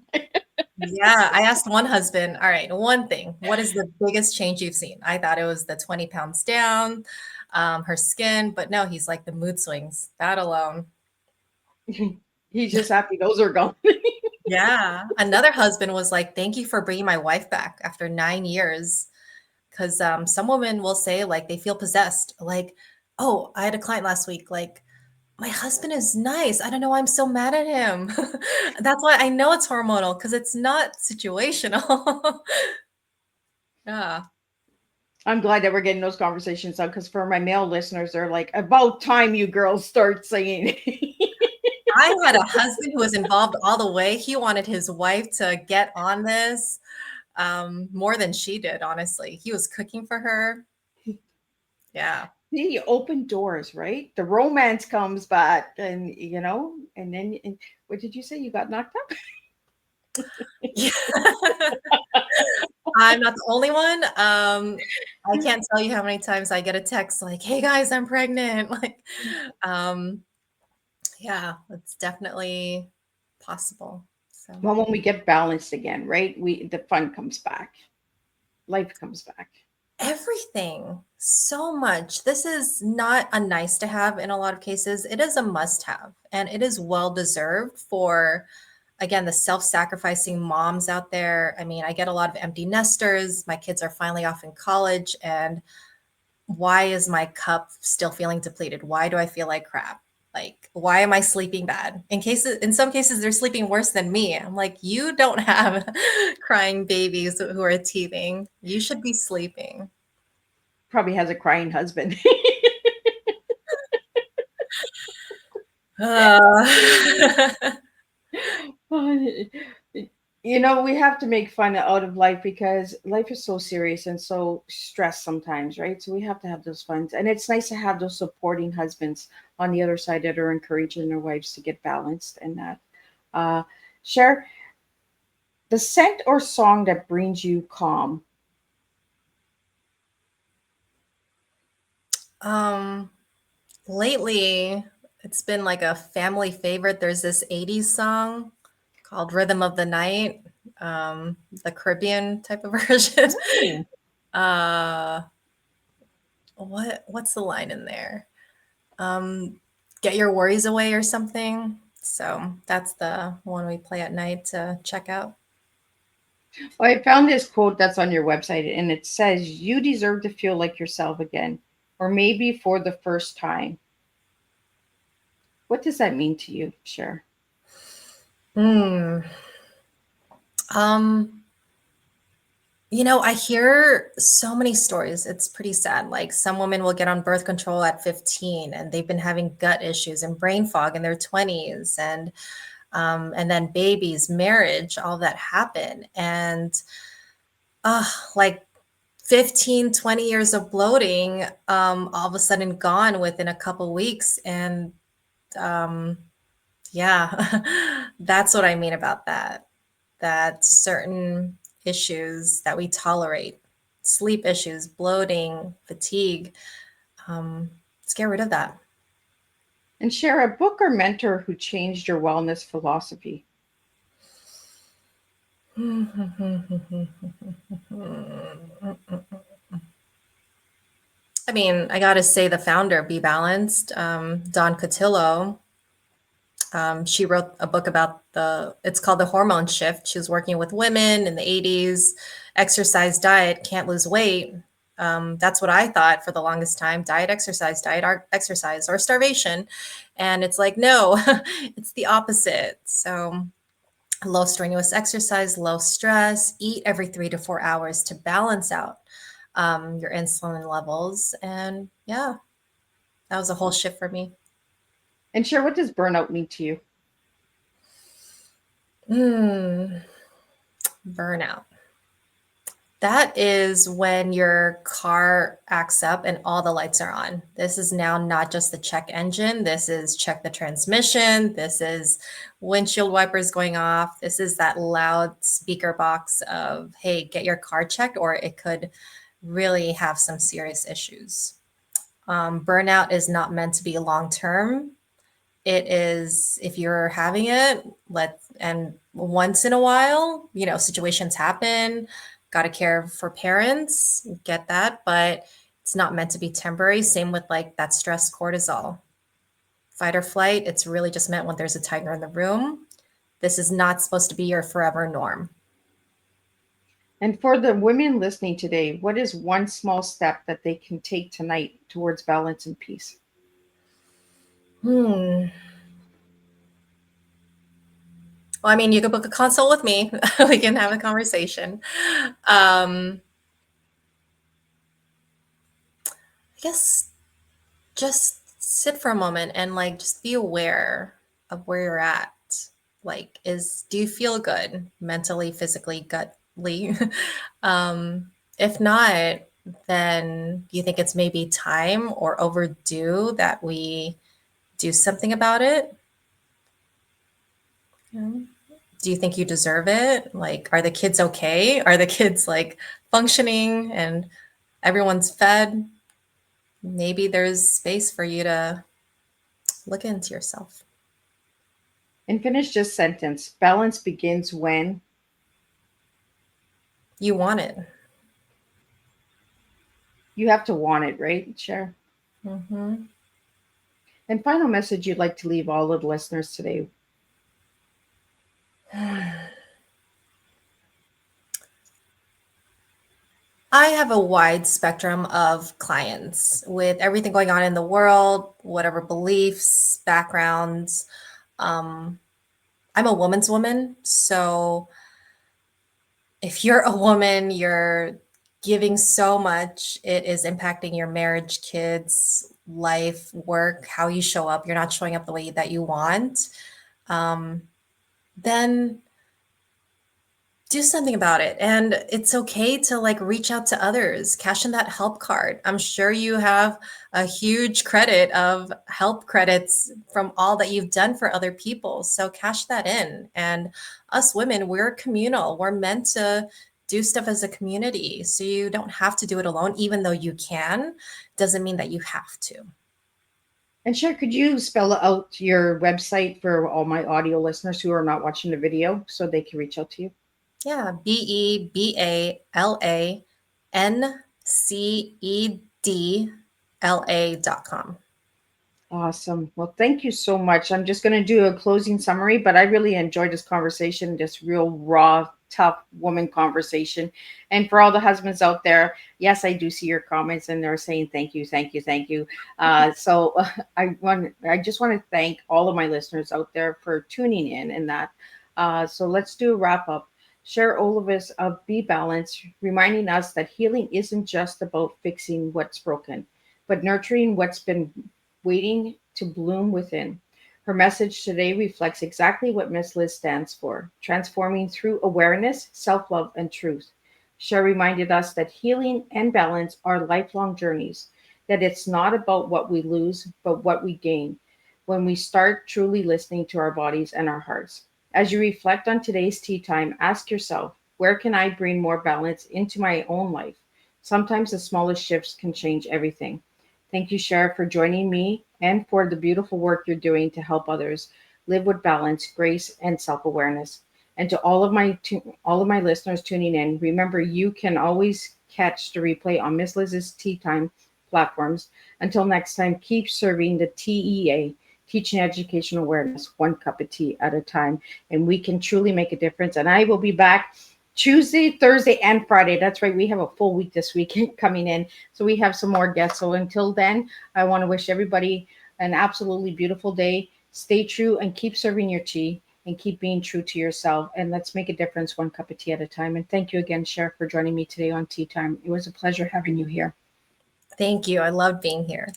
C: Yeah, I asked one husband, all right, one thing, what is the biggest change you've seen? I thought it was the 20 pounds down, her skin, but no, he's like the mood swings, that alone.
B: He's just happy those are gone.
C: Yeah. Another husband was like, thank you for bringing my wife back after 9 years. Because some women will say like they feel possessed. Like, oh, I had a client last week, like, my husband is nice. I don't know why I'm so mad at him. That's why I know it's hormonal because it's not situational. Yeah.
B: I'm glad that we're getting those conversations out because for my male listeners, they're like, about time you girls start saying
C: I had a husband who was involved all the way. He wanted his wife to get on this more than she did, honestly. He was cooking for her. Yeah.
B: See, you open doors, right? The romance comes back, and you know, and then what did you say? You got knocked up?
C: Yeah. I'm not the only one. I can't tell you how many times I get a text like, "Hey guys, I'm pregnant." Like, um, yeah, it's definitely possible. So
B: Well, when we get balanced again, right? The fun comes back, life comes back.
C: everything, so much. This is not a nice to have in a lot of cases. It is a must have, and it is well deserved for, again, the self-sacrificing moms out there. I mean, I get a lot of empty nesters. My kids are finally off in college, and why is my cup still feeling depleted? Why do I feel like crap? Like, why am I sleeping bad? In some cases, they're sleeping worse than me. I'm like, you don't have crying babies who are teething. You should be sleeping.
B: Probably has a crying husband.
C: Uh,
B: You know, we have to make fun out of life because life is so serious and so stressed sometimes, right? So we have to have those funds. And it's nice to have those supporting husbands on the other side that are encouraging their wives to get balanced and that. Uh, Share the scent or song that brings you calm.
C: um, lately, it's been like a family favorite. There's this 80s song called Rhythm of the Night, the Caribbean type of version. Uh, what's the line in there? Get your worries away or something. So that's the one we play at night to check out.
B: Well, I found this quote that's on your website, and it says, "You deserve to feel like yourself again, or maybe for the first time." What does that mean to you, Cher?
C: Hmm. Um, I hear so many stories. It's pretty sad. Like some women will get on birth control at 15 and they've been having gut issues and brain fog in their 20s and then babies, marriage, all that happen. And like 15, 20 years of bloating, all of a sudden gone within a couple weeks. And um, yeah, that's what I mean about that. That certain issues that we tolerate, sleep issues, bloating, fatigue, let's get rid of that.
B: And share a book or mentor who changed your wellness philosophy.
C: I mean, I got to say the founder of Be Balanced, Dawn Cotillo, she wrote a book about it's called The Hormone Shift. She was working with women in the 80s, exercise, diet, can't lose weight. That's what I thought for the longest time, diet, exercise, or starvation. And it's like, no, it's the opposite. So low strenuous exercise, low stress, eat every 3 to 4 hours to balance out. your insulin levels. And yeah, that was a whole shift for me.
B: And Cher, what does burnout mean to you?
C: Burnout. That is when your car acts up and all the lights are on. This is now not just the check engine. This is check the transmission. This is windshield wipers going off. This is that loud speaker box of, hey, get your car checked, or it could really have some serious issues. Burnout is not meant to be long term. It is, if you're having it, and once in a while, situations happen, got to care for parents, get that, but it's not meant to be temporary. Same with like that stress cortisol. Fight or flight, it's really just meant when there's a tiger in the room. This is not supposed to be your forever norm.
B: And for the women listening today, what is one small step that they can take tonight towards balance and peace?
C: Well, I mean, you could book a consult with me. We can have a conversation. I guess just sit for a moment and like just be aware of where you're at. Like, do you feel good mentally, physically, gutly? If not, then you think it's maybe time or overdue that we do something about it? Do you think you deserve it? Like, are the kids okay? Are the kids like functioning and everyone's fed? Maybe there's space for you to look into yourself.
B: And finish this sentence. Balance begins when
C: You want it.
B: you have to want it, right, Cher?
C: Mm-hmm.
B: And final message you'd like to leave all of the listeners today.
C: I have a wide spectrum of clients with everything going on in the world, whatever beliefs, backgrounds. Um, I'm a woman's woman. So if you're a woman, you're giving so much, it is impacting your marriage, kids, life, work, how you show up. You're not showing up the way that you want. Then do something about it. And it's okay to like reach out to others, cash in that help card. I'm sure you have a huge credit of help credits from all that you've done for other people. So cash that in. And us women, we're communal. We're meant to do stuff as a community. So you don't have to do it alone, even though you can, doesn't mean that you have to.
B: And Cher, could you spell out your website for all my audio listeners who are not watching the video so they can reach out to you?
C: Yeah, BEBALANCEDLA.com.
B: Awesome. Well, thank you so much. I'm just going to do a closing summary, but I really enjoyed this conversation, this real raw, tough woman conversation. And for all the husbands out there, yes, I do see your comments and they're saying thank you, thank you, thank you. So I just want to thank all of my listeners out there for tuning in and that. So let's do a wrap up. Share all of us of Be Balanced, reminding us that healing isn't just about fixing what's broken, but nurturing what's been waiting to bloom within. Her message today reflects exactly what Miss Liz stands for, transforming through awareness, self love, and truth. Cher reminded us that healing and balance are lifelong journeys, that it's not about what we lose, but what we gain when we start truly listening to our bodies and our hearts. As you reflect on today's tea time, ask yourself, where can I bring more balance into my own life? Sometimes the smallest shifts can change everything. Thank you, Cher, for joining me and for the beautiful work you're doing to help others live with balance, grace, and self-awareness. And to all of my listeners tuning in, remember you can always catch the replay on Miss Liz's Tea Time platforms. Until next time, keep serving the TEA, teaching education awareness, one cup of tea at a time, and we can truly make a difference. And I will be back Tuesday, Thursday, and Friday. That's right. We have a full week this week coming in. So we have some more guests. So until then, I want to wish everybody an absolutely beautiful day. Stay true and keep serving your tea. and keep being true to yourself. And let's make a difference one cup of tea at a time. And thank you again, Cher, for joining me today on Tea Time. It was a pleasure having you here.
C: Thank you. I loved being here.